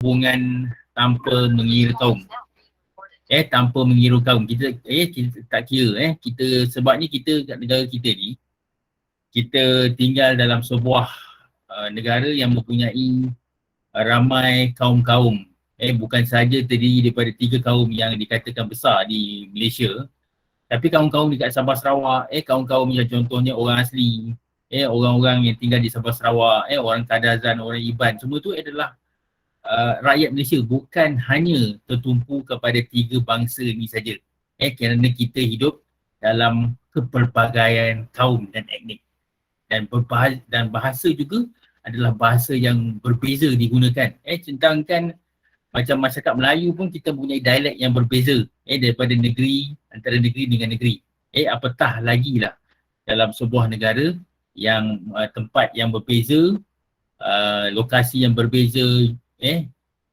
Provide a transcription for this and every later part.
hubungan tanpa mengira kaum. Tanpa mengira kaum. Kita tak kira kita, sebabnya kita kat negara kita ni, kita tinggal dalam sebuah negara yang mempunyai ramai kaum-kaum. Bukan sahaja terdiri daripada 3 kaum yang dikatakan besar di Malaysia, tapi kaum-kaum dekat Sabah Sarawak, kaum-kaum yang contohnya orang asli, orang-orang yang tinggal di Sabah Sarawak, orang Kadazan, orang Iban, semua tu adalah rakyat Malaysia, bukan hanya tertumpu kepada 3 bangsa ni saja. Kerana kita hidup dalam kepelbagaian kaum dan etnik. Dan bahasa juga adalah bahasa yang berbeza digunakan. Centangkan macam masyarakat Melayu pun kita punya dialek yang berbeza daripada negeri, antara negeri dengan negeri. Apatah lagi lah dalam sebuah negara yang tempat yang berbeza, lokasi yang berbeza,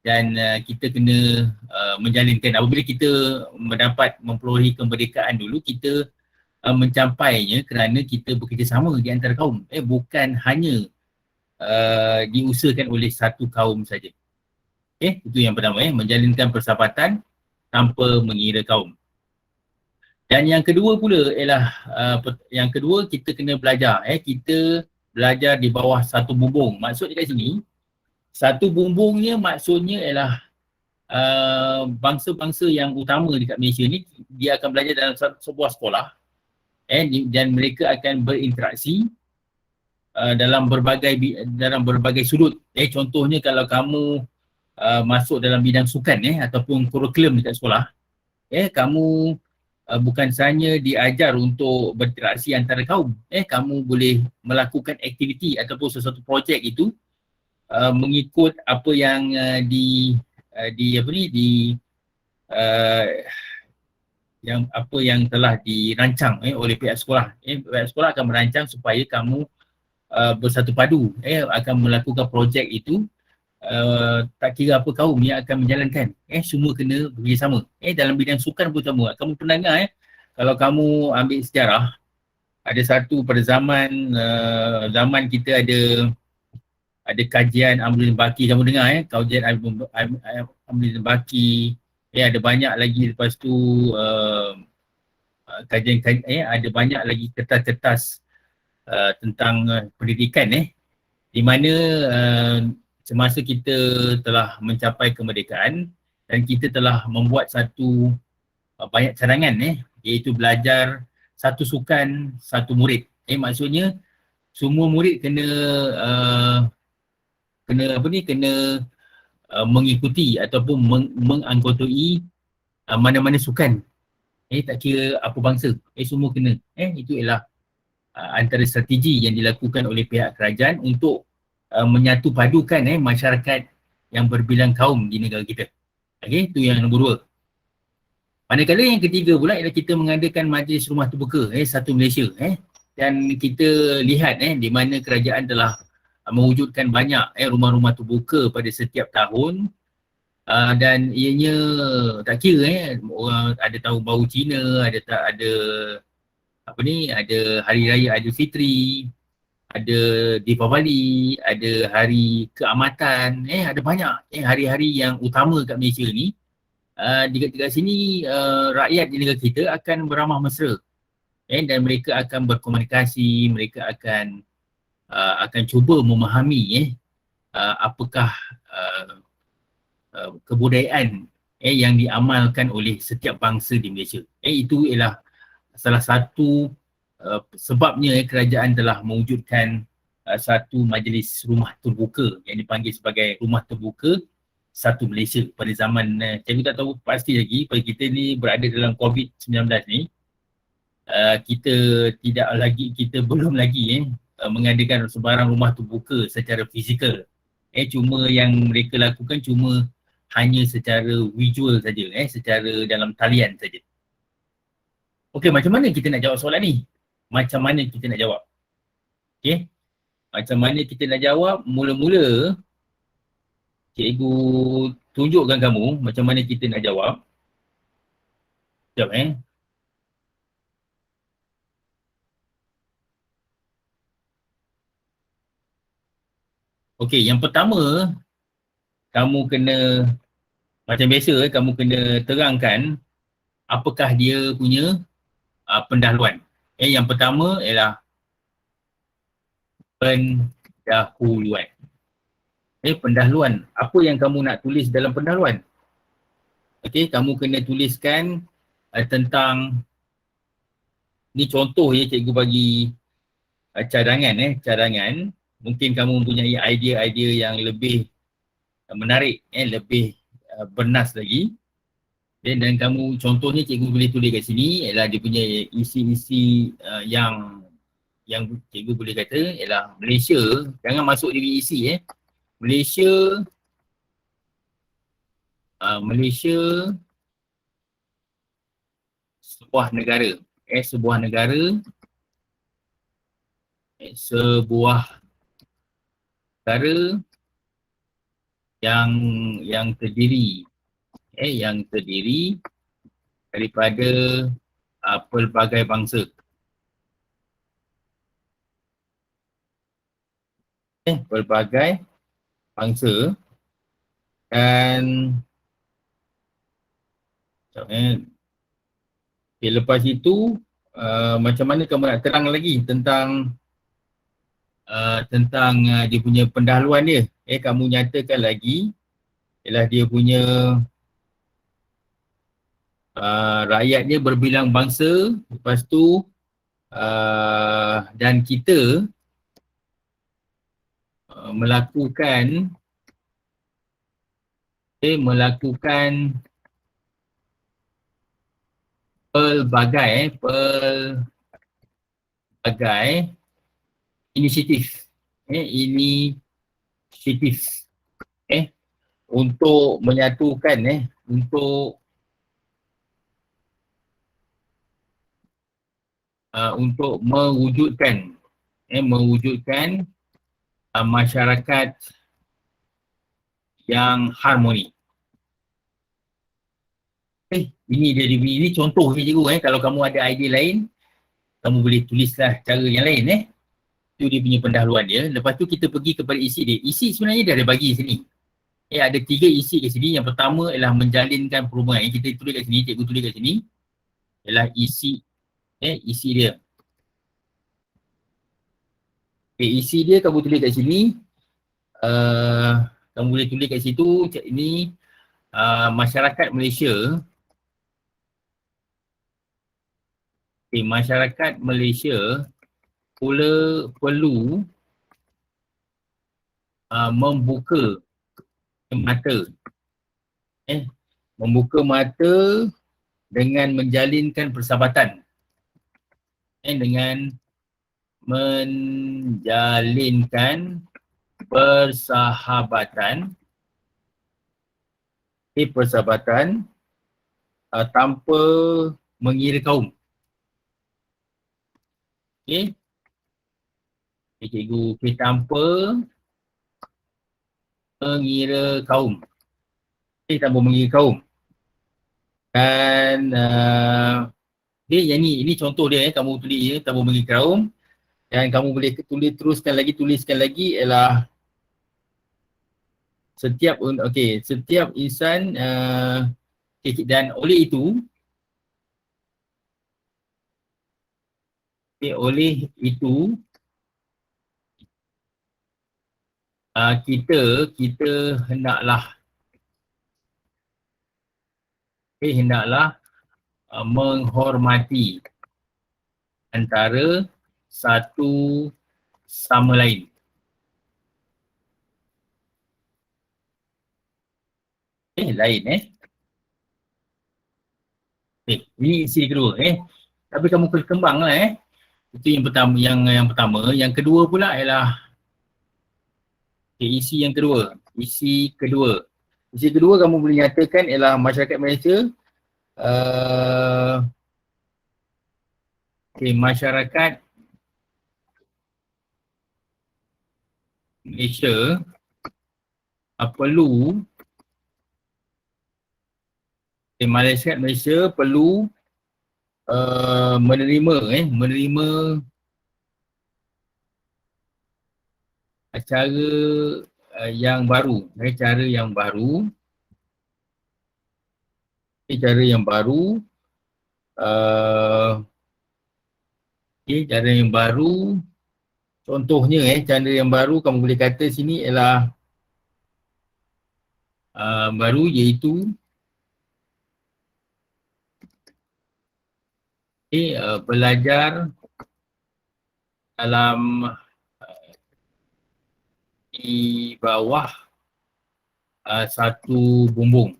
dan kita kena menjalinkan. Apabila kita memperolehi kemerdekaan dulu, kita mencapainya kerana kita bekerjasama di antara kaum. Bukan hanya diusahakan oleh satu kaum saja. Itu yang pertama, menjalinkan persahabatan tanpa mengira kaum. Dan yang kedua pula ialah yang kedua, kita kena belajar. Kita belajar di bawah satu bumbung. Maksud dekat sini, satu bumbungnya maksudnya ialah bangsa-bangsa yang utama dekat Malaysia ni, dia akan belajar dalam sebuah sekolah, dan mereka akan berinteraksi dalam berbagai sudut. Contohnya kalau kamu masuk dalam bidang sukan ataupun kurikulum dekat sekolah, kamu bukan sahaja diajar untuk berinteraksi antara kaum, kamu boleh melakukan aktiviti ataupun sesuatu projek itu mengikut apa yang yang telah dirancang oleh pihak sekolah. Pihak sekolah akan merancang supaya kamu bersatu padu, akan melakukan projek itu. Tak kira apa kaum yang akan menjalankan, semua kena bekerjasama. Dalam bidang sukan pun sama. Kamu pernah dengar kalau kamu ambil sejarah, ada satu pada zaman kita ada kajian Amruddin Baqi. Kamu dengar kajian Amruddin Baqi, ada banyak lagi. Lepas tu kajian ada banyak lagi kertas-kertas tentang pendidikan, di mana semasa kita telah mencapai kemerdekaan dan kita telah membuat satu banyak cadangan, iaitu belajar satu sukan, satu murid. Maksudnya semua murid kena mengikuti ataupun menganggotai mana-mana sukan. Tak kira apa bangsa, semua kena. Itu ialah antara strategi yang dilakukan oleh pihak kerajaan untuk menyatu padukan masyarakat yang berbilang kaum di negara kita. Itu yang nombor 2. Manakala yang ketiga pula ialah kita mengadakan majlis rumah terbuka Satu Malaysia. Dan kita lihat di mana kerajaan telah mewujudkan banyak rumah-rumah terbuka pada setiap tahun. Dan ianya tak kira orang ada tahun baru Cina, ada Hari Raya Aidilfitri, ada Deepavali, ada Hari Keamatan, ada banyak hari-hari yang utama kat Malaysia ni. Dekat sini rakyat di negara kita akan beramah mesra, dan mereka akan berkomunikasi, mereka akan cuba memahami apakah kebudayaan yang diamalkan oleh setiap bangsa di Malaysia. Itu ialah salah satu sebabnya kerajaan telah mewujudkan satu majlis rumah terbuka yang dipanggil sebagai Rumah Terbuka Satu Malaysia pada zaman, saya tak tahu pasti lagi, pada kita ni berada dalam COVID-19 ni, kita belum lagi mengadakan sebarang rumah terbuka secara fizikal. Cuma yang mereka lakukan cuma hanya secara visual saja, secara dalam talian saja. Okey, macam mana kita nak jawab soalan ni? Macam mana kita nak jawab? Okey. Macam mana kita nak jawab? Mula-mula cikgu tunjukkan kamu macam mana kita nak jawab. Sekejap Okey, yang pertama kamu kena, macam biasa kamu kena terangkan apakah dia punya pendahuluan. Yang pertama ialah pendahuluan. Pendahuluan. Apa yang kamu nak tulis dalam pendahuluan? Okey, kamu kena tuliskan tentang, ni contoh je cikgu bagi cadangan. Mungkin kamu mempunyai idea-idea yang lebih menarik, lebih bernas lagi. Dan kamu, contohnya cikgu boleh tulis kat sini ialah dia punya isi-isi yang cikgu boleh kata ialah Malaysia, jangan masuk dia isi Malaysia sebuah negara. Sebuah negara yang terdiri daripada pelbagai bangsa. Pelbagai bangsa. Dan lepas itu macam mana kamu nak terang lagi tentang dia punya pendahuluan dia. Kamu nyatakan lagi ialah dia punya rakyatnya berbilang bangsa. Lepas tu dan kita melakukan pelbagai inisiatif untuk menyatukan untuk mewujudkan masyarakat yang harmoni. Ini contoh je cikgu. Kalau kamu ada idea lain, kamu boleh tulislah cara yang lain. Itu dia punya pendahuluan dia. Lepas tu kita pergi kepada isi dia. Isi sebenarnya dah ada bagi sini. Ada 3 isi kat sini. Yang pertama ialah menjalinkan perhubungan. Kita tulis kat sini, cikgu tulis kat sini. Ialah isi dia. Isi dia kamu tulis kat sini. Kamu boleh tulis kat situ. Ini masyarakat Malaysia. Masyarakat Malaysia perlu membuka mata dengan menjalinkan persahabatan. Dengan menjalinkan persahabatan tanpa mengira kaum. Cikgu, tanpa mengira kaum. Tanpa mengira kaum. Dan ini contoh dia. Kamu tulis tanpa mengira kaum. Dan kamu boleh tuliskan lagi ialah setiap insan dan oleh itu kita hendaklah menghormati antara satu sama lain. Ini isi kedua. Tapi kamu kembanglah. Itu yang pertama. Yang kedua pula ialah isi yang kedua. Isi kedua kamu boleh nyatakan ialah masyarakat Malaysia masyarakat Malaysia perlu menerima cara yang baru. Cara yang baru. Cara yang baru. Cara yang baru. Contohnya cara yang baru kamu boleh kata sini ialah baru iaitu belajar dalam di bawah satu bumbung.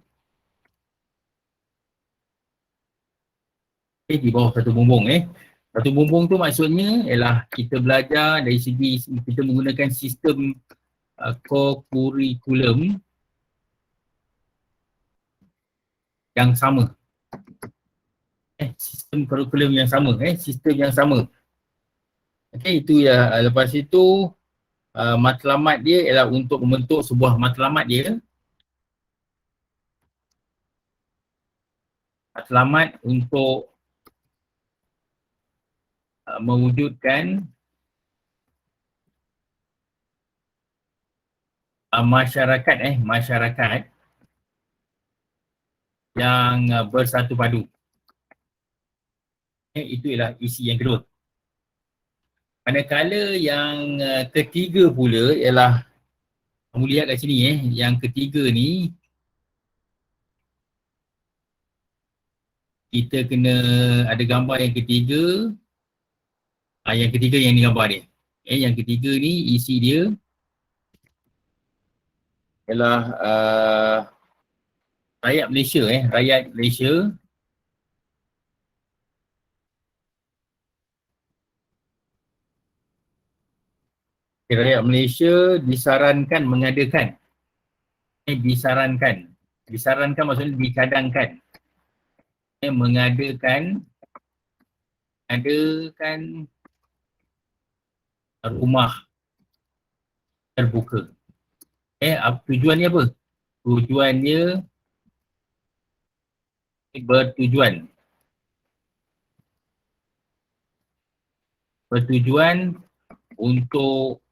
Di bawah satu bumbung Satu bumbung tu maksudnya ialah kita belajar dari segi kita menggunakan sistem co-curriculum yang sama. Sistem kurikulum yang sama, sistem yang sama. Okey, itu ya. Lepas itu matlamat dia ialah untuk membentuk sebuah matlamat dia. Matlamat untuk mewujudkan masyarakat yang bersatu padu. Itu ialah isi yang kedua. Manakala yang ketiga pula ialah, kamu lihat kat sini yang ketiga ni kita kena ada gambar yang ketiga. Yang ketiga yang ni gambar dia. Yang ketiga ni isi dia ialah rakyat Malaysia rakyat Malaysia rakyat Malaysia disarankan mengadakan disarankan maksudnya dicadangkan mengadakan rumah terbuka. Tujuannya apa? Tujuannya bertujuan untuk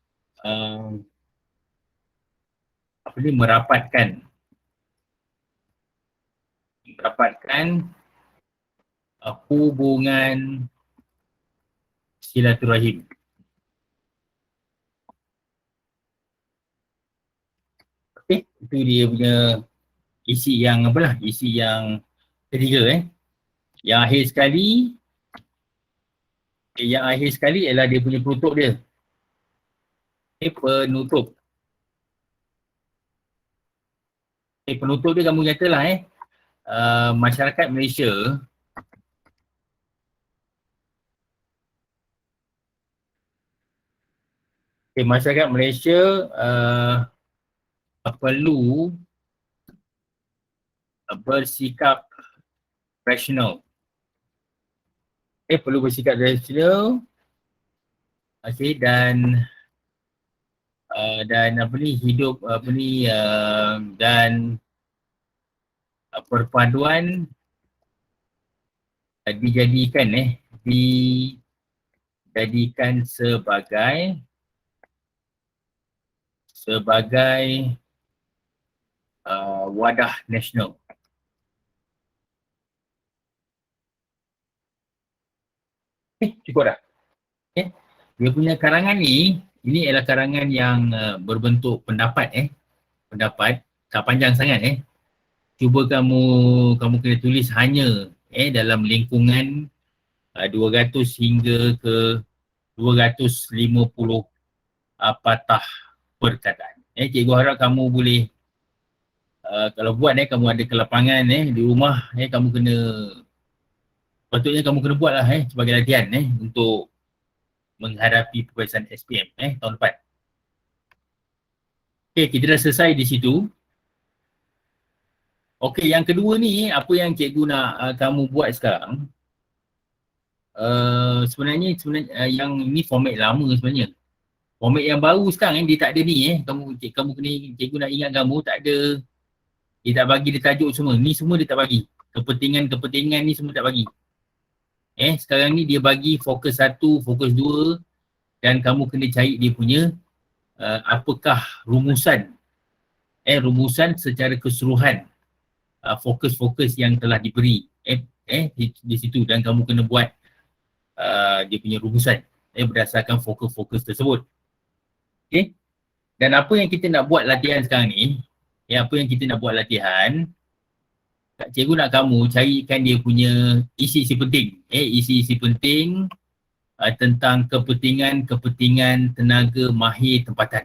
merapatkan hubungan silaturahim. Okey, itu dia punya isi yang isi yang ketiga Yang akhir sekali ialah dia punya penutup dia. Penutup. Penutup dia kamu katalah masyarakat Malaysia masyarakat Malaysia perlu bersikap rasional. Perlu bersikap rasional. Dan hidup dan perpaduan dijadikan sebagai wadah nasional. Cukup dah. Dia punya karangan ni, ini adalah karangan yang berbentuk pendapat pendapat, tak panjang sangat Cuba kamu kena tulis hanya dalam lingkungan 200 hingga ke 250 patah perkataan. Cikgu harap kamu boleh kalau buat kamu ada kelapangan di rumah kamu kena patutnya kamu kena buat lah sebagai latihan untuk menghadapi peperiksaan SPM tahun depan. Okey, kita dah selesai di situ. Okey, yang kedua ni apa yang cikgu nak kamu buat sekarang. Sebenarnya yang ni format lama sebenarnya. Format yang baru sekarang dia tak ada ni kamu kena, cikgu nak ingat kamu tak ada, dia tak bagi dia tajuk semua. Ni semua dia tak bagi. Kepentingan ni semua tak bagi. Sekarang ni dia bagi fokus 1, fokus 2 dan kamu kena cari dia punya apakah rumusan rumusan secara keseluruhan fokus-fokus yang telah diberi di situ, dan kamu kena buat dia punya rumusan berdasarkan fokus-fokus tersebut. Okay. Dan apa yang kita nak buat latihan sekarang ni, apa yang kita nak buat latihan, cikgu nak kamu carikan dia punya isi-isi penting. Isi-isi penting tentang kepentingan tenaga mahir tempatan.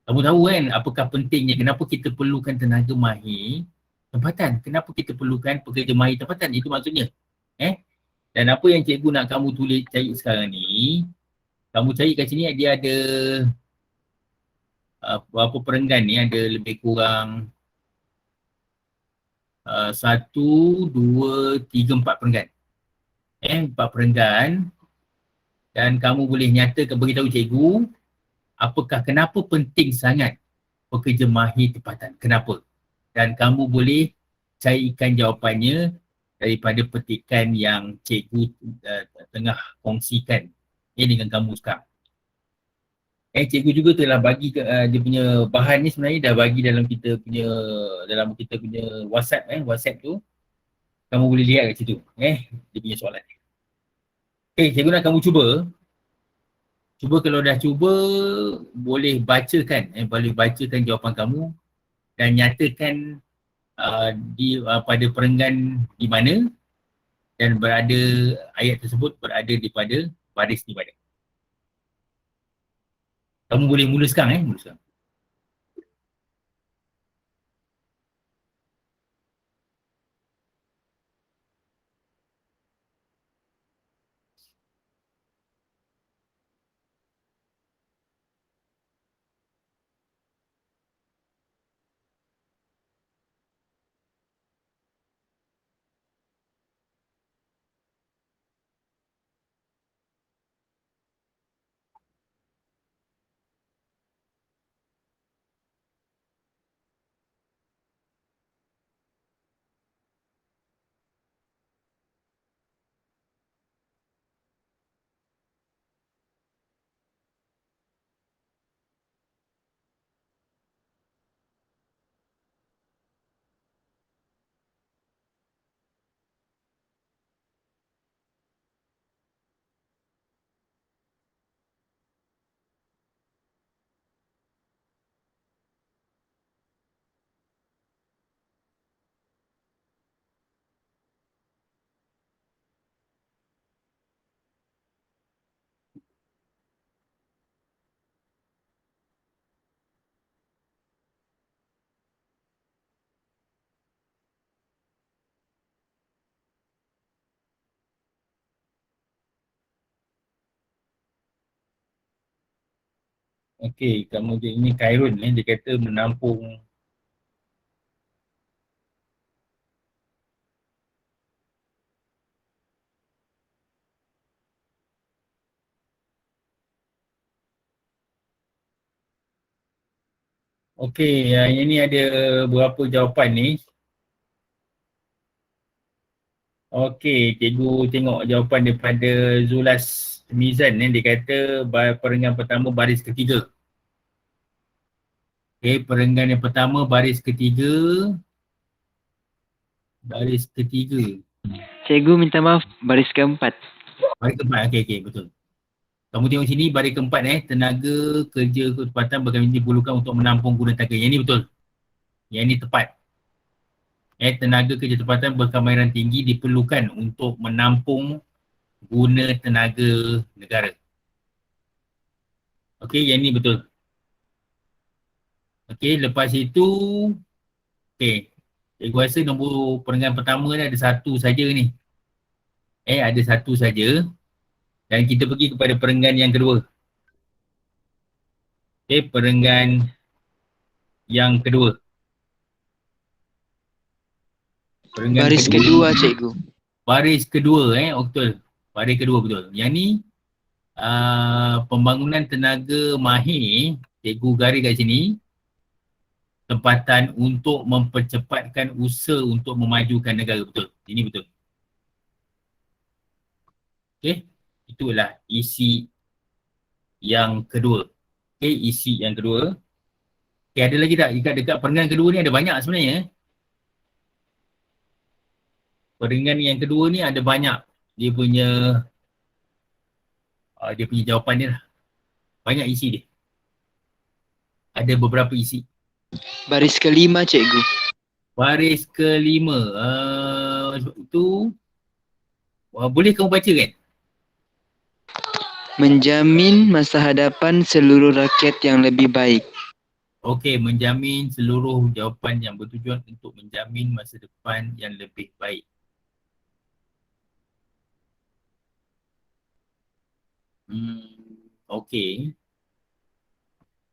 Kamu tahu kan apakah pentingnya, kenapa kita perlukan tenaga mahir tempatan, kenapa kita perlukan pekerja mahir tempatan, itu maksudnya. Dan apa yang cikgu nak kamu tulis cari sekarang ni, kamu cari kat sini dia ada berapa perenggan ni, ada lebih kurang 1, 2, 3, 4 perenggan. 4 perenggan, dan kamu boleh nyatakan, beritahu cikgu apakah, kenapa penting sangat pekerja mahir tempatan, kenapa, dan kamu boleh carikan jawapannya daripada petikan yang cikgu tengah kongsikan dengan kamu sekarang. Cikgu juga telah bagi dia punya bahan ni, sebenarnya dah bagi dalam kita punya WhatsApp tu. Kamu boleh lihat kat situ dia punya soalan. Cikgu nak kamu cuba kalau dah cuba, boleh bacakan jawapan kamu dan nyatakan pada perenggan di mana, dan berada ayat tersebut berada di pada baris di mana. Kamu boleh mula sekarang mula sekarang. Okey, kamu ini Khairun dia kata menampung. Okey, yang ini ada berapa jawapan ni. Okey, cikgu tengok jawapan daripada Zulas Mizan dia kata perenggan pertama baris ketiga. Perenggan yang pertama baris ketiga. Cikgu minta maaf, baris keempat. Baris keempat, okey, betul. Kamu tengok sini baris keempat tenaga kerja ketempatan berkaitan diperlukan untuk menampung guna tenaga. Yang ni betul. Yang ni tepat. Tenaga kerja tempatan berkemahiran tinggi diperlukan untuk menampung guna tenaga negara. Okey, yang ni betul. Okey, lepas itu cikgu rasa nombor perenggan pertama ni ada satu saja ni. Ada satu saja. Dan kita pergi kepada perenggan yang kedua. Perenggan yang kedua. Baris kedua, cikgu. Baris kedua, betul. Baris kedua, betul. Yang ni pembangunan tenaga mahir, cikgu garis kat sini, tempatan untuk mempercepatkan usaha untuk memajukan negara, betul. Ini betul. Okey, itulah isi yang kedua. Isi yang kedua. Okay, ada lagi tak? Dekat perenggan kedua ni ada banyak sebenarnya. Perenggan yang kedua ni ada banyak dia punya jawapan dia lah. Banyak isi dia. Ada beberapa isi. Baris kelima, cikgu. Baris kelima. Sebab itu boleh kamu baca kan? Menjamin masa hadapan seluruh rakyat yang lebih baik. Okey, menjamin seluruh jawapan yang bertujuan untuk menjamin masa depan yang lebih baik. Okey.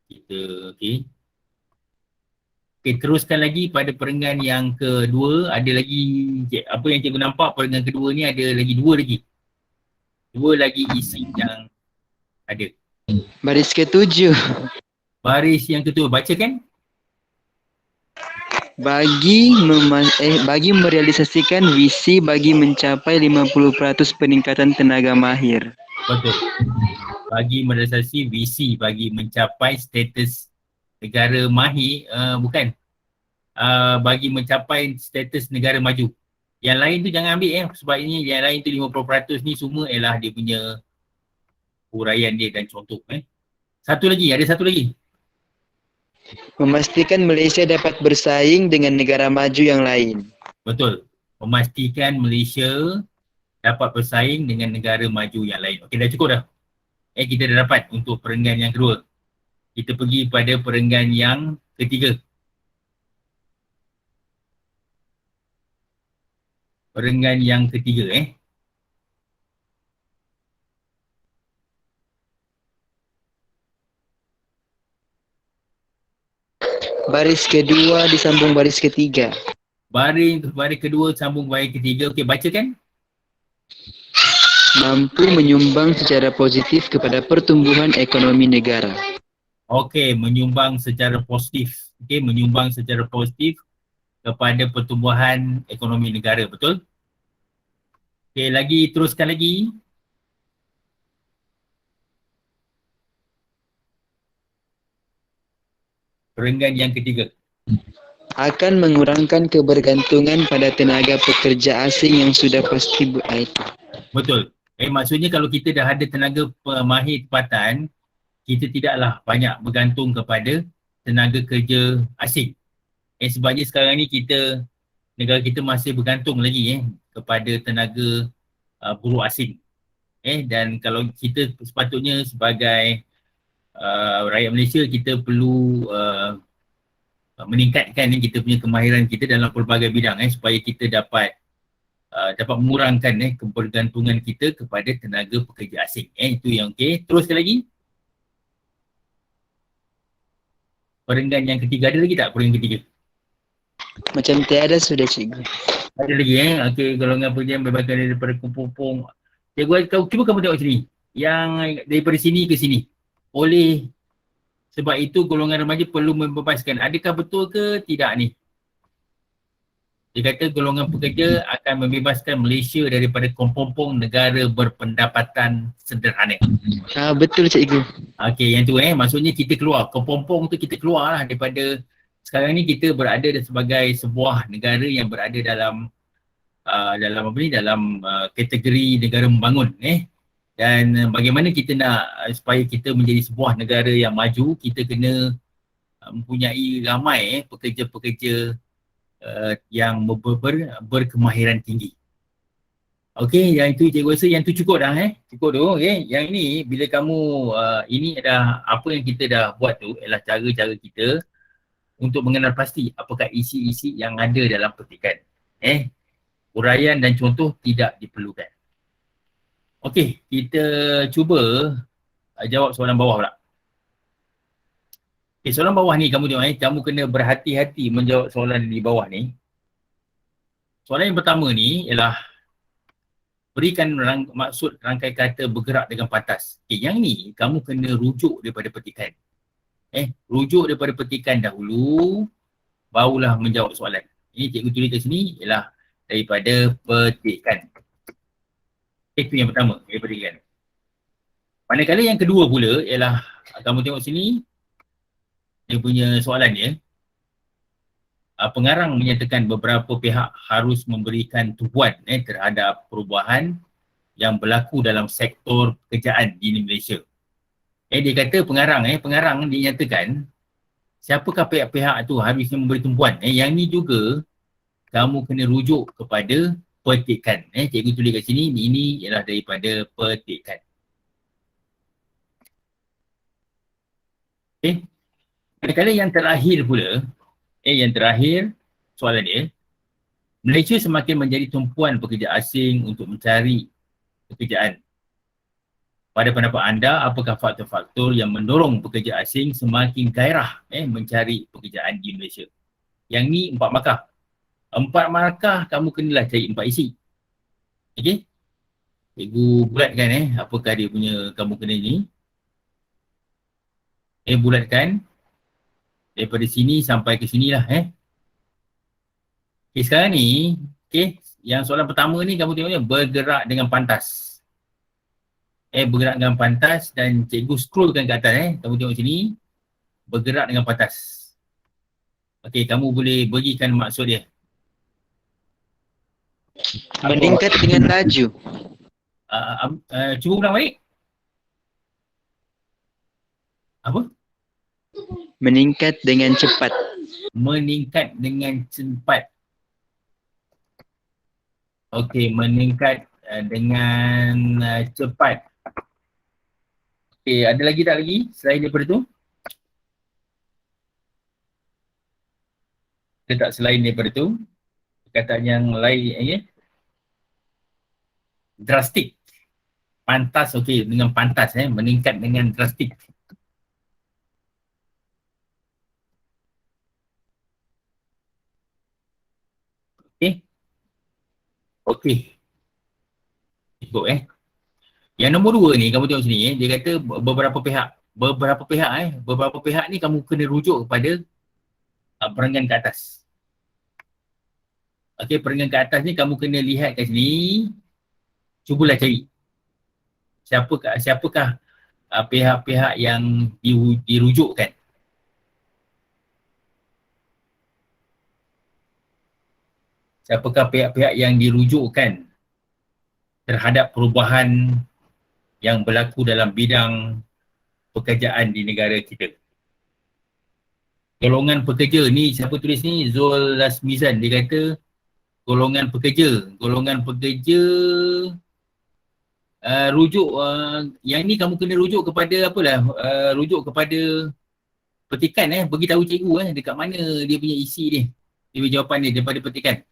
Kita, okey. Okey, teruskan lagi pada perenggan yang kedua. Ada lagi, apa yang cikgu nampak perenggan kedua ni ada lagi dua lagi. Dua lagi isi yang ada. Baris ketujuh. Baris yang ketua, baca kan? Bagi merealisasikan visi bagi mencapai 50% peningkatan tenaga mahir. Betul. Bagi merealisasi visi bagi mencapai status negara mahir, bukan. Bagi mencapai status negara maju. Yang lain tu jangan ambil sebab ini yang lain tu 50% ni semua ialah dia punya huraian dia dan contoh. Satu lagi, ada satu lagi. Memastikan Malaysia dapat bersaing dengan negara maju yang lain. Betul. Memastikan Malaysia dapat bersaing dengan negara maju yang lain. Okey, dah cukup dah. Kita dah dapat untuk perenggan yang kedua. Kita pergi pada perenggan yang ketiga. Perenggan yang ketiga Baris kedua disambung baris ketiga. Baris kedua sambung baris ketiga. Okey, baca kan? Mampu menyumbang secara positif kepada pertumbuhan ekonomi negara. Okey, menyumbang secara positif. Okey, menyumbang secara positif kepada pertumbuhan ekonomi negara, betul? Okey, lagi teruskan lagi. Perenggan yang ketiga. Akan mengurangkan kebergantungan pada tenaga pekerja asing yang sudah pasti Betul. Maksudnya kalau kita dah ada tenaga pemahir tempatan, kita tidaklah banyak bergantung kepada tenaga kerja asing. Sebabnya sekarang ni negara kita masih bergantung lagi kepada tenaga buruh asing. Dan kalau kita sepatutnya sebagai rakyat Malaysia, kita perlu meningkatkan kita punya kemahiran kita dalam pelbagai bidang supaya kita dapat mengurangkan kebergantungan kita kepada tenaga pekerja asing. Itu yang okey. Teruskan lagi. Perenggan yang ketiga, ada lagi tak perenggan ketiga? Macam tiada sudah, cikgu. Ada lagi okey, golongan pekerja yang berbangkang daripada kumpul-kumpul. Cikgu, cuba kamu tengok sini. Yang daripada sini ke sini. Oleh sebab itu golongan remaja perlu membebaskan. Adakah betul ke tidak ni? Dia kata golongan pekerja akan membebaskan Malaysia daripada kepompong negara berpendapatan sederhana. Betul, cikgu. Okey, yang tu maksudnya kita keluar. Kepompong tu kita keluar lah daripada sekarang ni kita berada sebagai sebuah negara yang berada dalam kategori negara membangun dan bagaimana kita nak supaya kita menjadi sebuah negara yang maju, kita kena mempunyai ramai pekerja-pekerja yang berkemahiran tinggi. Okey, yang itu cikgu rasa yang tu cukup dah cukup tu. Yang ni bila kamu ini adalah apa yang kita dah buat tu ialah cara-cara kita untuk mengenal pasti apakah isi-isi yang ada dalam petikan. Uraian dan contoh tidak diperlukan. Okey, kita cuba jawab soalan bawah pula. Okay, soalan bawah ni kamu tengok kamu kena berhati-hati menjawab soalan di bawah ni. Soalan yang pertama ni ialah berikan maksud rangkai kata bergerak dengan pantas. Yang ni kamu kena rujuk daripada petikan. Rujuk daripada petikan dahulu, barulah menjawab soalan. Ini cikgu tulis kat sini ialah daripada petikan. Itu yang pertama, daripada petikan. Manakala yang kedua pula ialah kamu tengok sini, dia punya soalan dia. Pengarang menyatakan beberapa pihak harus memberikan tumpuan terhadap perubahan yang berlaku dalam sektor pekerjaan di Malaysia. Dia kata pengarang dia nyatakan siapakah pihak-pihak tu harusnya memberi tumpuan. Yang ni juga kamu kena rujuk kepada petikan. Cikgu tulis kat sini, ini ialah daripada petikan. Kadang-kadang yang terakhir pula, yang terakhir soalan dia, Malaysia semakin menjadi tumpuan pekerja asing untuk mencari pekerjaan. Pada pendapat anda, apakah faktor-faktor yang mendorong pekerja asing semakin gairah mencari pekerjaan di Malaysia? Yang ni 4 markah. 4 markah kamu kenalah cari 4 isi. Okey? Cikgu bulatkan apakah dia punya kamu kena ni. Bulatkan daripada sini sampai ke sini lah. Okay, sekarang ni, yang soalan pertama ni kamu tengoknya bergerak dengan pantas. Bergerak dengan pantas dan cikgu scrollkan ke atas. Kamu tengok sini, bergerak dengan pantas. Okey, kamu boleh bagikan maksud dia. Meningkat dengan laju. Cuba ulang balik. Apa? Meningkat dengan cepat. Meningkat dengan cepat. Okey, meningkat dengan cepat. Okey, ada lagi tak lagi selain daripada tu? Ada tak selain daripada tu? Perkataan yang lain drastik. Pantas, okey, dengan pantas meningkat dengan drastik. Okey. Ikut Yang nombor 2 ni kamu tengok sini dia kata beberapa pihak ni kamu kena rujuk kepada perenggan ke atas. Okey, perenggan ke atas ni kamu kena lihat kat sini. Cubalah cari. Siapakah pihak-pihak yang dirujukkan? Siapakah pihak-pihak yang dirujukkan terhadap perubahan yang berlaku dalam bidang pekerjaan di negara kita? Golongan pekerja ni, siapa tulis ni? Zul Lasmizan. Dia kata golongan pekerja rujuk yang ni kamu kena rujuk kepada rujuk kepada petikan bagi tahu cikgu dekat mana dia punya isi dia punya jawapan dia daripada petikan.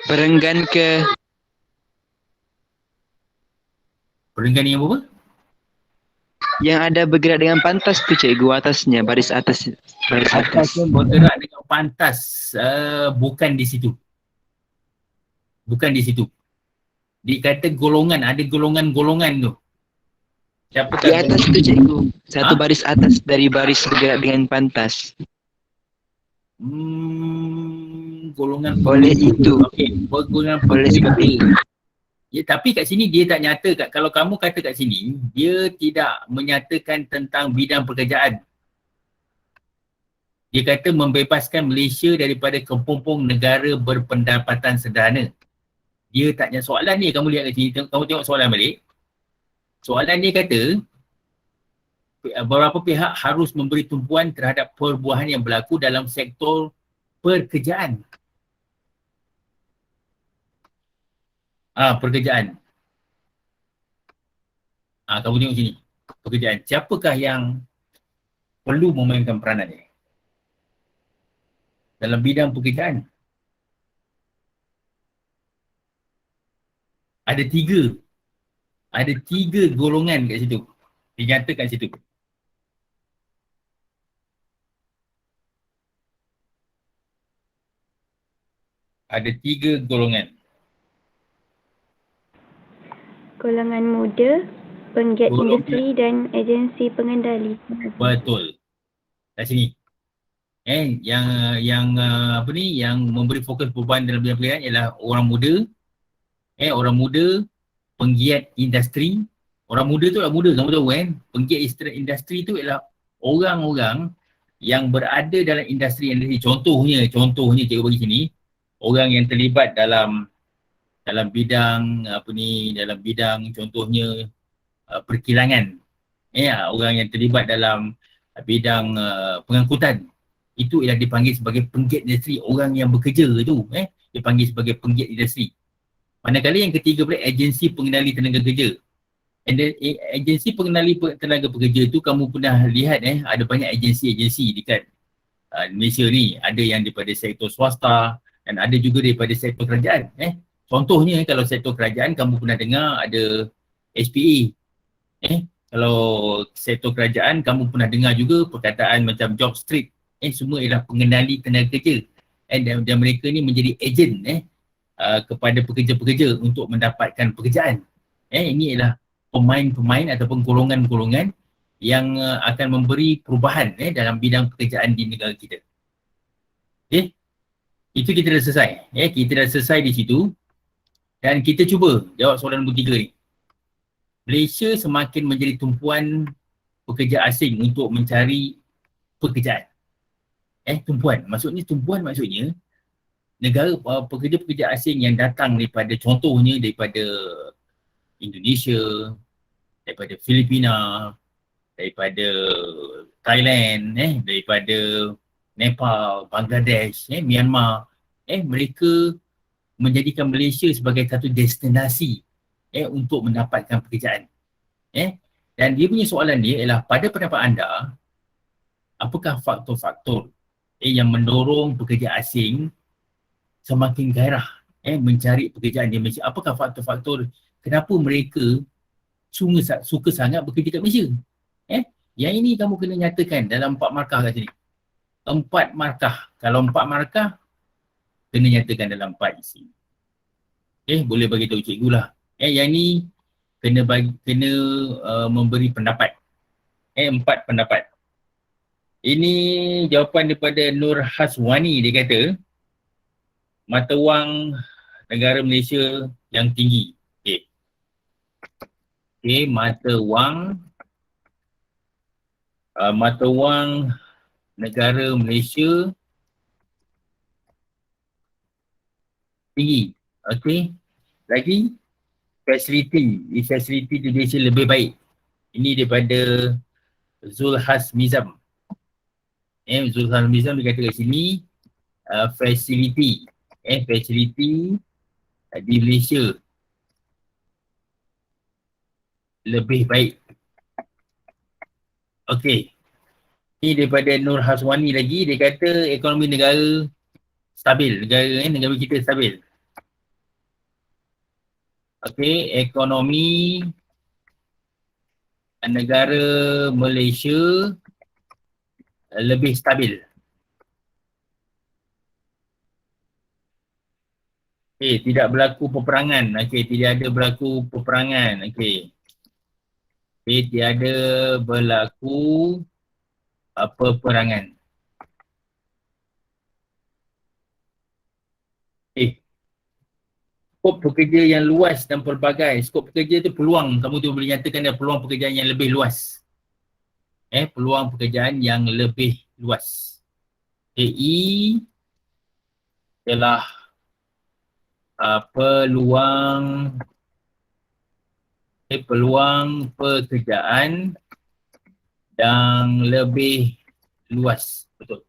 Perenggan ni apa? Yang ada bergerak dengan pantas tu cikgu, atasnya, baris atas. Atasnya bergerak dengan pantas, bukan di situ. Dikata golongan, ada golongan-golongan tu. Di atas tu cikgu, satu baris atas dari baris bergerak dengan pantas. Golongan boleh itu. Okey, golongan boleh seperti itu. Ya, tapi kat sini dia tak nyata. Kalau kamu kata kat sini, dia tidak menyatakan tentang bidang pekerjaan. Dia kata membebaskan Malaysia daripada kepompong negara berpendapatan sederhana. Dia tak nyata soalan ni, kamu lihat kat sini, kamu tengok soalan balik. Soalan dia kata, beberapa pihak harus memberi tumpuan terhadap perubahan yang berlaku dalam sektor pekerjaan. Pekerjaan. Kamu tengok sini. Pekerjaan. Siapakah yang perlu memainkan peranan ni? Dalam bidang pekerjaan. Ada tiga golongan kat situ. Dinyatakan situ. Ada 3 golongan. Golongan muda, penggiat industri dan agensi pengendali. Betul. Kat sini. Yang memberi fokus perubahan dalam bidang pekerjaan ialah orang muda, penggiat industri. Orang muda tu adalah muda, kamu tahu penggiat industri tu ialah orang-orang yang berada dalam industri, contohnya cikgu bagi sini, orang yang terlibat dalam bidang dalam bidang contohnya perkilangan, orang yang terlibat dalam bidang pengangkutan, itu ialah dipanggil sebagai penggiat industri. Orang yang bekerja tu dipanggil sebagai penggiat industri. Manakala yang ketiga pula agensi pengendali tenaga kerja. Agensi pengendali tenaga pekerja tu kamu pernah lihat ada banyak agensi-agensi dekat Malaysia ni. Ada yang daripada sektor swasta dan ada juga daripada sektor kerajaan. Contohnya kalau sektor kerajaan kamu pernah dengar ada SPA. Kalau sektor kerajaan kamu pernah dengar juga perkataan macam job street. Semua ialah pengendali tenaga kerja. Dan mereka ni menjadi ejen kepada pekerja-pekerja untuk mendapatkan pekerjaan. Ini ialah pemain-pemain ataupun golongan-golongan yang akan memberi perubahan dalam bidang pekerjaan di negara kita. Okay? Itu kita dah selesai. Kita dah selesai di situ. Dan kita cuba jawab soalan nombor 3 ni. Malaysia semakin menjadi tumpuan pekerja asing untuk mencari pekerjaan. Tumpuan maksudnya negara pekerja-pekerja asing yang datang daripada, contohnya daripada Indonesia, daripada Filipina, daripada Thailand, daripada Nepal, Bangladesh, Myanmar, mereka menjadikan Malaysia sebagai satu destinasi untuk mendapatkan pekerjaan. Dan dia punya soalan dia ialah, pada pendapat anda, apakah faktor-faktor yang mendorong pekerja asing semakin gairah mencari pekerjaan di Malaysia? Apakah faktor-faktor kenapa mereka suka sangat bekerja kat Malaysia? Yang ini kamu kena nyatakan dalam 4 markah kat sini. 4 markah. Kalau 4 markah, kena nyatakan dalam 4 isi. Boleh bagi tahu cikgu lah. Yang ni kena memberi pendapat. 4 pendapat. Ini jawapan daripada Nur Haswani. Dia kata, mata wang negara Malaysia yang tinggi. Mata wang negara Malaysia tinggi. Lagi fasiliti di Malaysia lebih baik. Ini daripada Zulhas Mizam. Zulhas Mizam dia kata kat sini fasiliti di Malaysia lebih baik. Ini daripada Nur Haswani lagi, dia kata ekonomi negara stabil, negara kita stabil. Ekonomi negara Malaysia lebih stabil. Tidak berlaku peperangan. Tidak ada berlaku peperangan. Tiada berlaku peperangan. Skop pekerja yang luas dan pelbagai. Skop pekerja tu peluang. Kamu tu boleh nyatakan ada peluang pekerjaan yang lebih luas. Peluang pekerjaan yang lebih luas. I telah peluang pekerjaan yang lebih luas. Betul.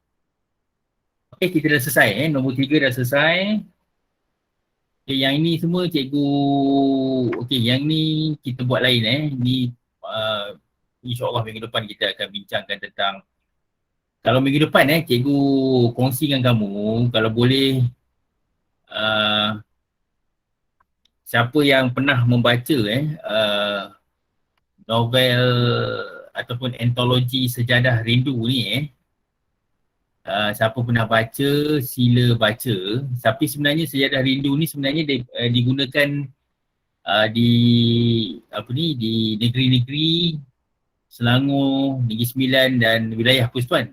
Kita dah selesai. Nombor 3 dah selesai. Yang ini semua cikgu, yang ni kita buat lain. Ni insyaAllah minggu depan kita akan bincangkan tentang, kalau minggu depan cikgu kongsi dengan kamu, kalau boleh siapa yang pernah membaca novel ataupun antologi Sejadah Rindu ni, siapa pernah baca, sila baca. Tapi sebenarnya Sejadah Rindu ni sebenarnya digunakan di negeri-negeri Selangor, Negeri Sembilan dan wilayah Persekutuan.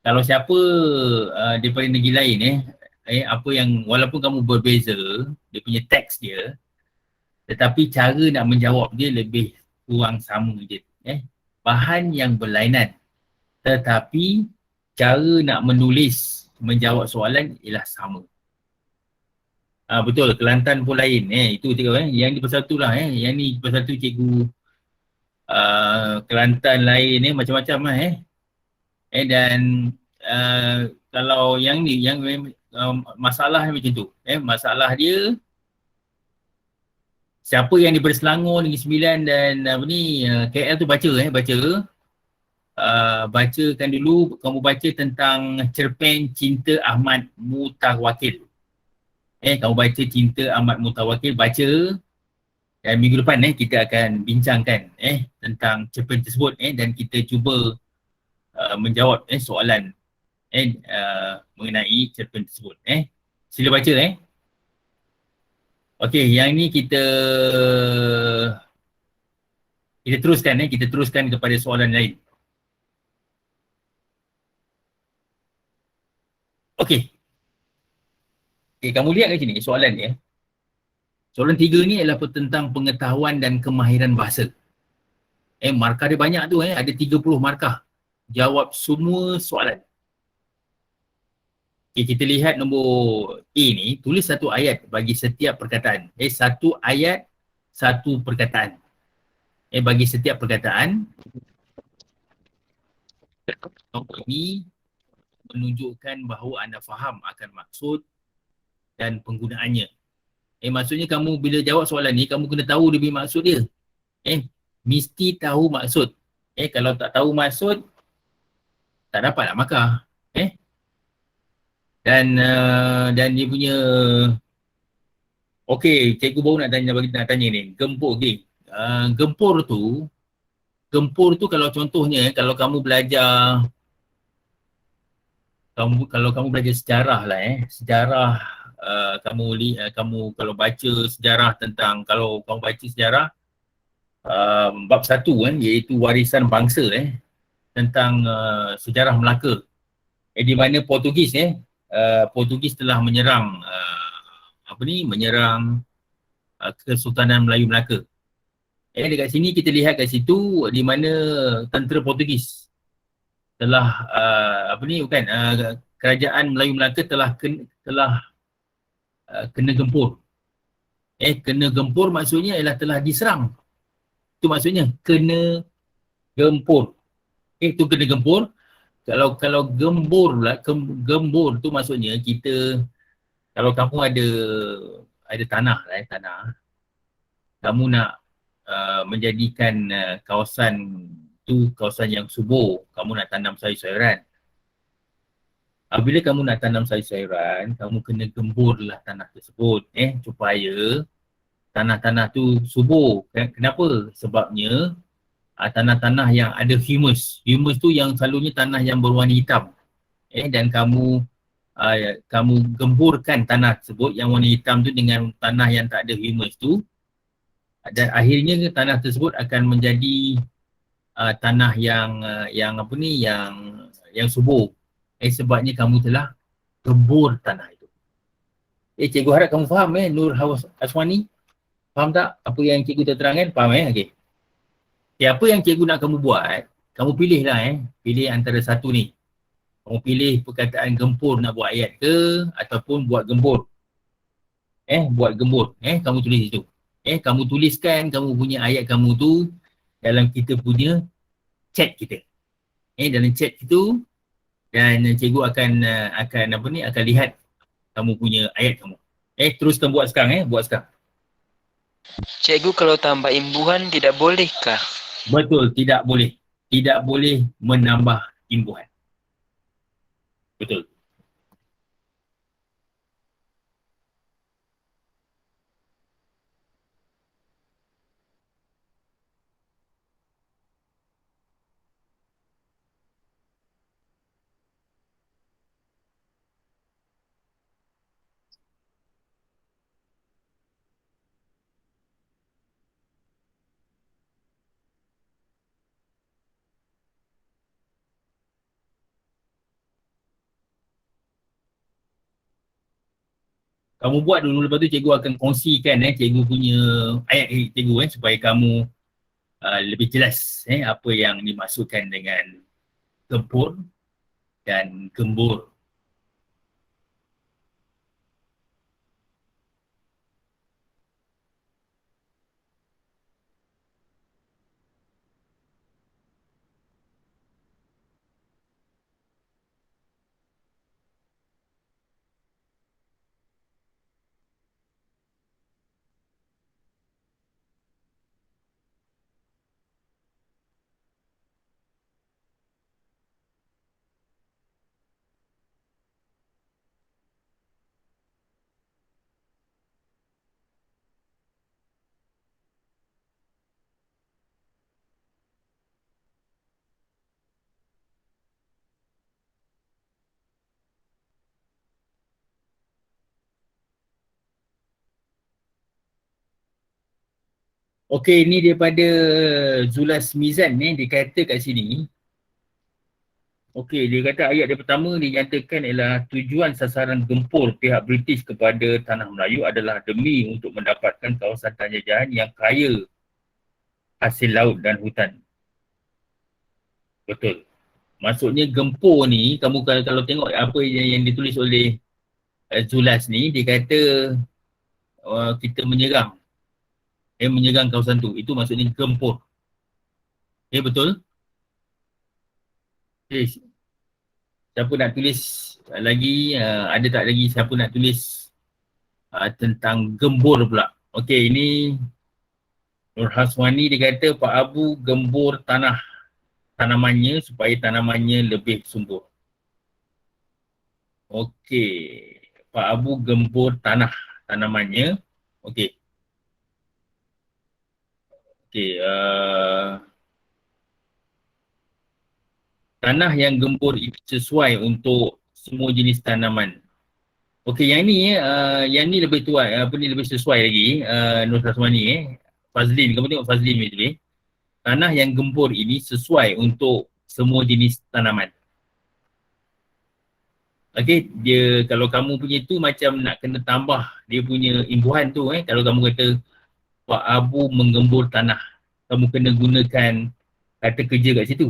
Kalau siapa daripada negeri lain apa yang, walaupun kamu berbeza dia punya teks dia, tetapi cara nak menjawab dia lebih kurang sama je. bahan yang berlainan. Tetapi cara nak menulis, menjawab soalan ialah sama. Betul, Kelantan pun lain. Itu cikgu. Yang di pasal tu lah. Yang ni pasal tu cikgu Kelantan lain macam-macam lah. Dan kalau yang ni, yang masalah macam tu. Masalah dia, siapa yang daripada Selangor, Negeri Sembilan dan KL tu baca. Bacakan dulu, kamu baca tentang cerpen Cinta Ahmad Mutawakil. Kamu baca Cinta Ahmad Mutawakil, baca. Dan minggu depan kita akan bincangkan tentang cerpen tersebut dan kita cuba menjawab soalan mengenai cerpen tersebut. Sila baca. Okey, yang ni kita teruskan kepada soalan lain. Okey. Kamu lihat kat sini soalan ni. Soalan 3 ni adalah tentang pengetahuan dan kemahiran bahasa. Markah dia banyak tu. Ada 30 markah. Jawab semua soalan. Kita lihat nombor A ni, tulis satu ayat bagi setiap perkataan. Satu ayat, satu perkataan. Bagi setiap perkataan. Nombor ini menunjukkan bahawa anda faham akan maksud dan penggunaannya. Maksudnya kamu bila jawab soalan ni, kamu kena tahu dia punya maksud dia. Mesti tahu maksud. Kalau tak tahu maksud, tak dapatlah markah. Dan dia punya, okey, cikgu baru nak tanya ni, gempur. Gempur tu kalau contohnya, kalau kamu belajar sejarah lah, sejarah, kamu kalau baca sejarah tentang, kalau kamu baca sejarah bab 1 iaitu warisan bangsa tentang sejarah Melaka, di mana Portugis Portugis telah menyerang Kesultanan Melayu Melaka. Dekat sini kita lihat kat situ di mana tentera Portugis telah kerajaan Melayu Melaka telah kena gempur. Kena gempur maksudnya ialah telah diserang. Itu maksudnya kena gempur. Itu kena gempur. Kalau gembur pula, gembur tu maksudnya kita, kalau kamu ada tanah tanah, kamu nak menjadikan kawasan tu kawasan yang subur, kamu nak tanam sayur-sayuran. Bila kamu nak tanam sayur-sayuran, kamu kena gemburlah tanah tersebut supaya tanah-tanah tu subur. Kenapa? Sebabnya tanah-tanah yang ada humus. Humus tu yang selalunya tanah yang berwarna hitam. Dan kamu gemburkan tanah tersebut yang warna hitam tu dengan tanah yang tak ada humus tu. Dan akhirnya tanah tersebut akan menjadi tanah yang subur. Sebabnya kamu telah gembur tanah itu. Cikgu harap kamu faham Nur Haswani. Faham tak apa yang cikgu terangkan? Faham okey. Apa yang cikgu nak kamu buat, kamu pilihlah pilih antara satu ni. Kamu pilih perkataan gempur nak buat ayat ke ataupun buat gembur. Buat gembur. Kamu tulis itu. Kamu tuliskan kamu punya ayat kamu tu dalam kita punya chat kita. Dalam chat itu, dan cikgu akan lihat kamu punya ayat kamu. Teruskan buat sekarang buat sekarang. Cikgu, kalau tambah imbuhan tidak bolehkah? Betul, tidak boleh. Tidak boleh menambah imbuhan. Betul. Kamu buat dulu, lepas tu cikgu akan kongsikan cikgu punya ayat cikgu supaya kamu lebih jelas apa yang dimaksudkan dengan gempur dan gembur. Okey, ni daripada Zulas Mizan dia kata kat sini. Okey, dia kata ayat yang pertama dinyatakan ialah tujuan sasaran gempur pihak British kepada Tanah Melayu adalah demi untuk mendapatkan kawasan penjajahan yang kaya hasil laut dan hutan. Betul. Maksudnya gempur ni, kamu kalau tengok apa yang ditulis oleh Zulas ni, dia kata kita menyerang. Menyerang kawasan tu. Itu maksudnya gempur. Betul? Siapa nak tulis lagi, ada tak lagi siapa nak tulis tentang gembur pula. Okey, ini Nur Haswani dia kata Pak Abu gembur tanamannya supaya tanamannya lebih subur. Okey, Pak Abu gembur tanamannya. Okey. Okey, tanah yang gembur itu sesuai untuk semua jenis tanaman. Okey, yang ni lebih tua, ni lebih sesuai lagi, Nur Haswani Fazlin, kamu tengok Fazlin ni tulis. Tanah yang gembur ini sesuai untuk semua jenis tanaman. Okey, dia kalau kamu punya tu macam nak kena tambah dia punya imbuhan tu kalau kamu kata Pak Abu menggembur tanah, kamu kena gunakan kata kerja kat situ.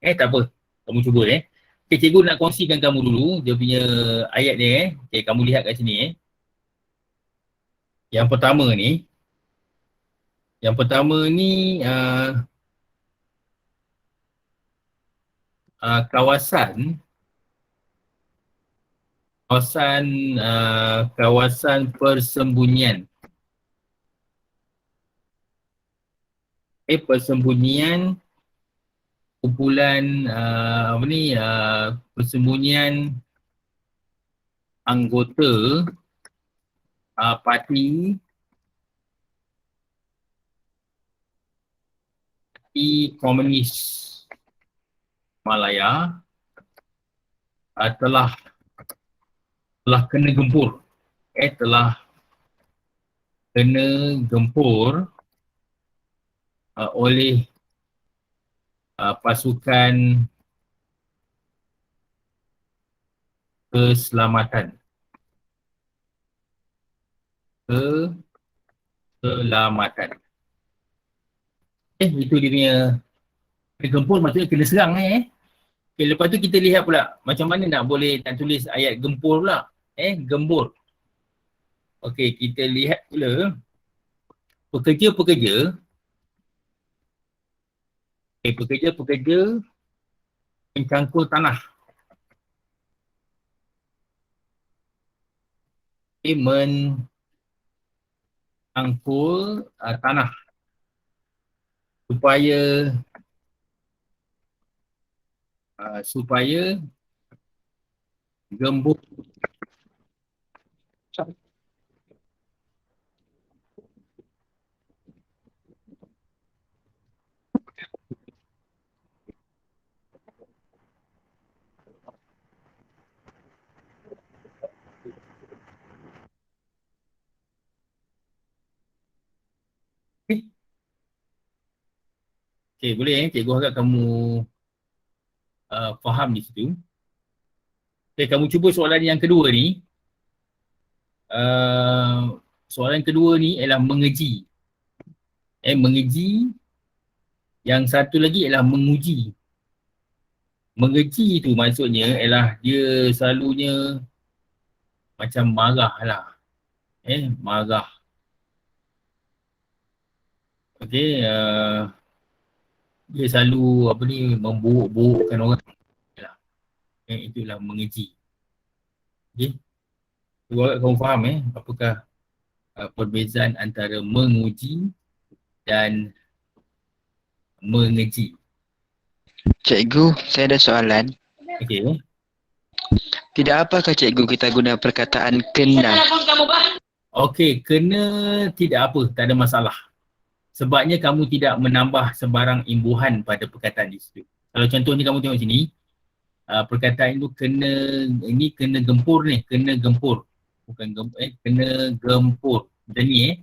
Tak apa, kamu cuba Okay, cikgu nak kongsikan kamu dulu dia punya ayat dia Okay, kamu lihat kat sini Yang pertama ni kawasan persembunyian. Persembunyian kumpulan persembunyian anggota parti Komunis Malaya telah kena gempur. Telah kena gempur oleh pasukan keselamatan. Itu dia punya gempur, maksudnya kena serang Okay, lepas tu kita lihat pula macam mana nak tulis ayat gempur pula. Gembur. Okey, kita lihat pula pekerja-pekerja mencangkul tanah. Mencangkul tanah supaya gembur boleh cikgu harap kamu faham di situ. Kamu cuba soalan yang kedua ni. Soalan kedua ni ialah mengeji. Mengeji Yang satu lagi ialah menguji. Mengeji tu maksudnya ialah dia selalunya macam marah lah. Marah. Okay, dia selalu apa ni, memburuk-burukkan orang lah. Itulah mengeji. Okay, kamu faham apakah perbezaan antara menguji dan mengeji. Cikgu, saya ada soalan. Okay. Tidak apakah cikgu kita guna perkataan kena? Okey, kena tidak apa, tak ada masalah. Sebabnya kamu tidak menambah sebarang imbuhan pada perkataan di situ. Kalau contohnya kamu tengok sini, perkataan itu kena, ini kena gempur ni, kena gempur. Bukan gempur, kena gempur. Macam ni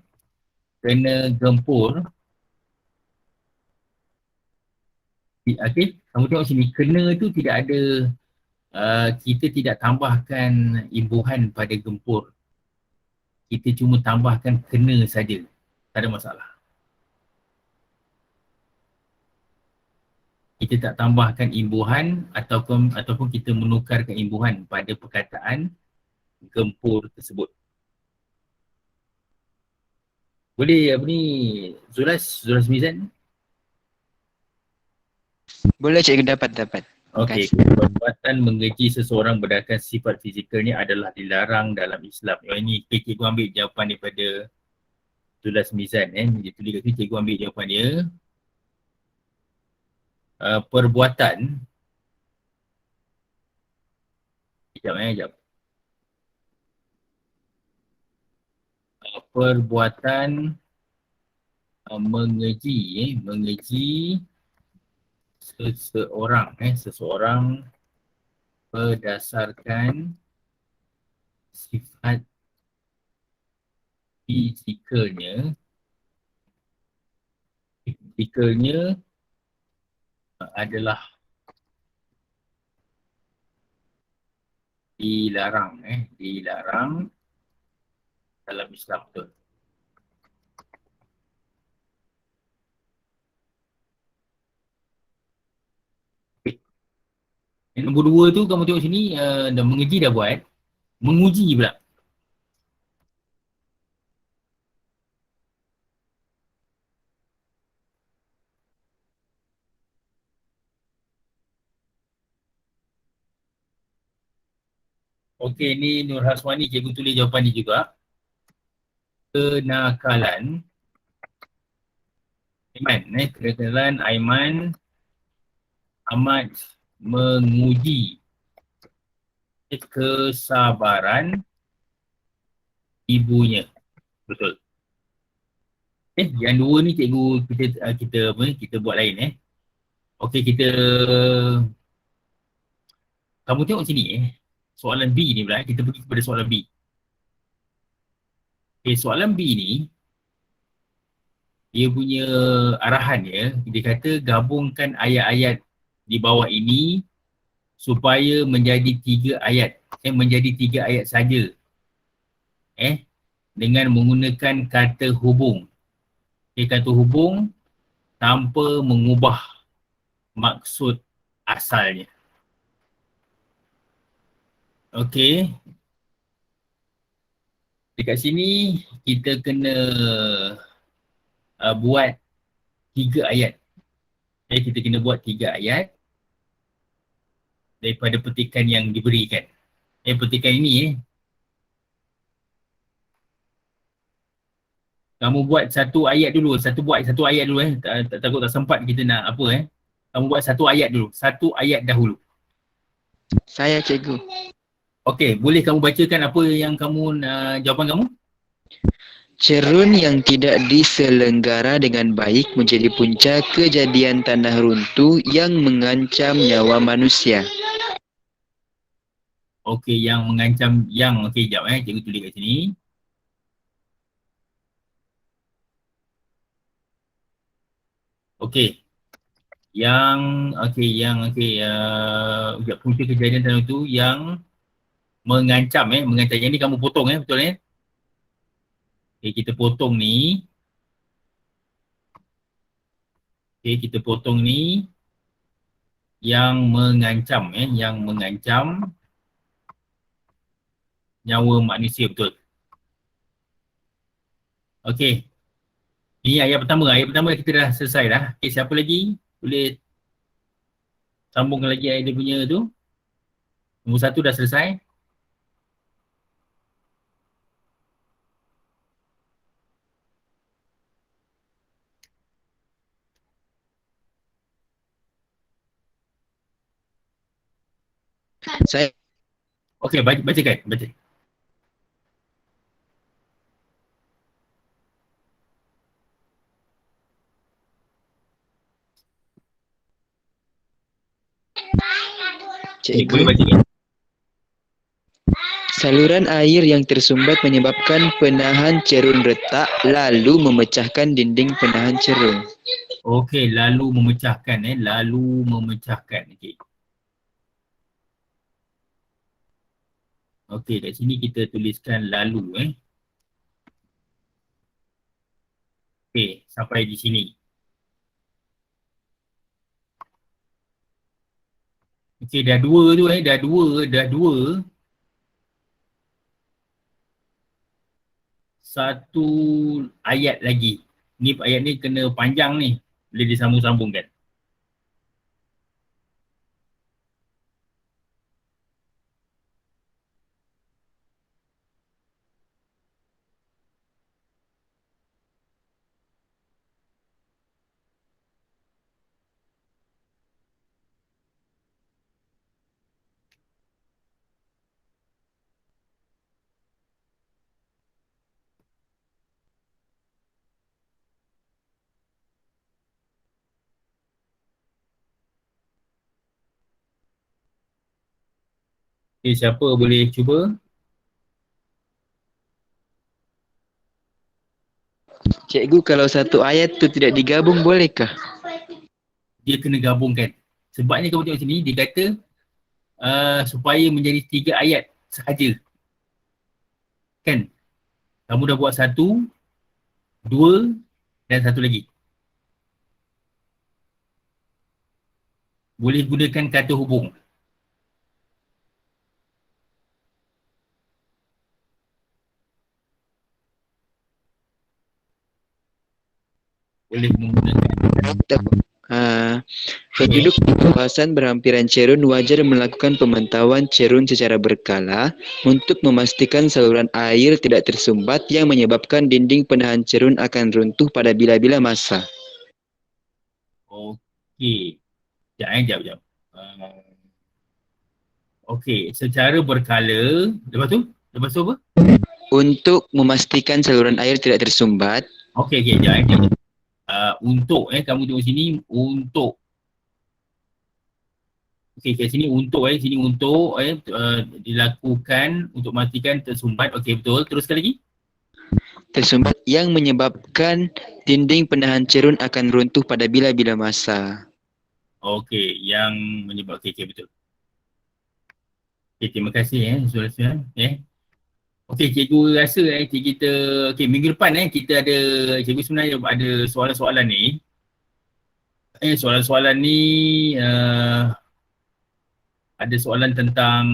kena gempur. Okey, kamu tengok sini, kena tu tidak ada, kita tidak tambahkan imbuhan pada gempur. Kita cuma tambahkan kena saja. Tak ada masalah. Kita tak tambahkan imbuhan ataupun kita menukarkan imbuhan pada perkataan gempur tersebut. Boleh apa ni, Zulas Mizan? Boleh cikgu, dapat. Okey, perbuatan mengeji seseorang berdasarkan sifat fizikalnya adalah dilarang dalam Islam. Ini cikgu ambil jawapan daripada Zulas Mizan. Dia tulis kat sini, cikgu ambil jawapan dia. Perbuatan, sekejap. Perbuatan mengeji seseorang berdasarkan sifat fizikalnya adalah dilarang dalam Islam, betul. Yang nombor 2 tu kamu tengok sini, dah mengeji dah buat, menguji pula. Okey, ni Nur Haswani, cikgu tulis jawapan dia juga. Kenakalan Aiman amat menguji kesabaran ibunya. Betul. Yang dua ni cikgu kita buat lain. Okey, kamu tengok sini soalan B ni pula, kita pergi kepada soalan B. Okey, soalan B ni dia punya arahan dia kata gabungkan ayat-ayat di bawah ini supaya menjadi 3 ayat. Menjadi 3 ayat saja. Dengan menggunakan kata hubung. Kata hubung tanpa mengubah maksud asalnya. Okey. Dekat sini kita kena buat 3 ayat. Kita kena buat 3 ayat daripada petikan yang diberikan. Petikan ini kamu buat satu ayat dulu, takut tak sempat kita nak apa. Kamu buat satu ayat dahulu. Saya cikgu. Okey, boleh kamu bacakan apa yang kamu, jawapan kamu? Cerun yang tidak diselenggara dengan baik menjadi punca kejadian tanah runtuh yang mengancam nyawa manusia. Okey, yang mengancam, okey, sekejap cikgu tulis kat sini. Okey. Punca kejadian tanah itu yang mengancam. Mengancam. Yang ni kamu potong betul Okey, kita potong ni. Okay, kita potong ni yang mengancam, yang mengancam nyawa manusia, betul. Okay, ini ayat pertama kita dah selesai dah. Okay, siapa lagi boleh sambung lagi ayat dia punya tu? Nombor 1 dah selesai. Saya Okay, bacakan. Okay, boleh cikgu. bacakan. Saluran air yang tersumbat menyebabkan penahan cerun retak lalu memecahkan dinding penahan cerun. Okay, lalu memecahkan. Okay. Okay, kat sini kita tuliskan lalu. Okay, sampai di sini. Okay, dah dua tu dah dua. Satu ayat lagi. Ni ayat ni kena panjang ni. Boleh disambung-sambungkan. Okay, siapa boleh cuba? Cikgu, kalau satu ayat tu tidak digabung bolehkah? Dia kena gabungkan. Sebabnya kamu tengok sini, dia kata supaya menjadi 3 ayat sahaja. Kan? Kamu dah buat 1, 2 dan 1 lagi. Boleh gunakan kata hubung. Boleh menggunakan. Penduduk di kawasan berhampiran cerun wajar melakukan pemantauan cerun secara berkala untuk memastikan saluran air tidak tersumbat yang menyebabkan dinding penahan cerun akan runtuh pada bila-bila masa. Okey. Sekejap. Okey, secara berkala. Lepas tu apa? Untuk memastikan saluran air tidak tersumbat, Okey, sekejap. Untuk kamu tengok sini untuk. Okey, kat sini untuk sini untuk dilakukan untuk memastikan tersumbat. Okey, betul. Teruskan lagi. tersumbat yang menyebabkan dinding penahan cerun akan runtuh pada bila-bila masa. Okey, yang menyebabkan betul. Okey, terima kasih soalan-soalan. Okey, cikgu rasa kita minggu depan kita ada, cikgu sebenarnya ada soalan-soalan ni. Soalan-soalan ni ada soalan tentang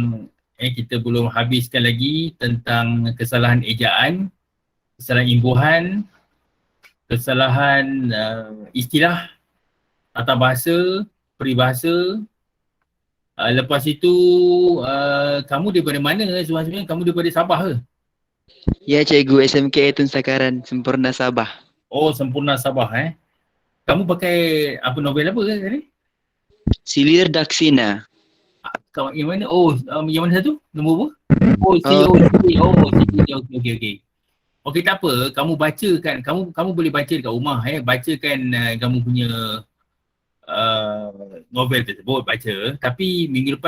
kita belum habiskan lagi tentang kesalahan ejaan, kesalahan imbuhan, kesalahan istilah, tata bahasa, peribahasa. Lepas itu kamu daripada mana sebenarnya? Kamu daripada Sabah ke? Ya, cikgu, SMK Tun Sakaran, Sempurna Sabah. Oh, Sempurna Sabah Kamu pakai apa novel apa tadi? Silir Daksina. Kau yang mana? Oh, yang mana satu? Nombor apa? Oh, CEO. Okey. Okey, tak apa. Kamu bacakan. Kamu boleh baca dekat rumah bacakan kamu punya novel tersebut, baca. Tapi minggu depan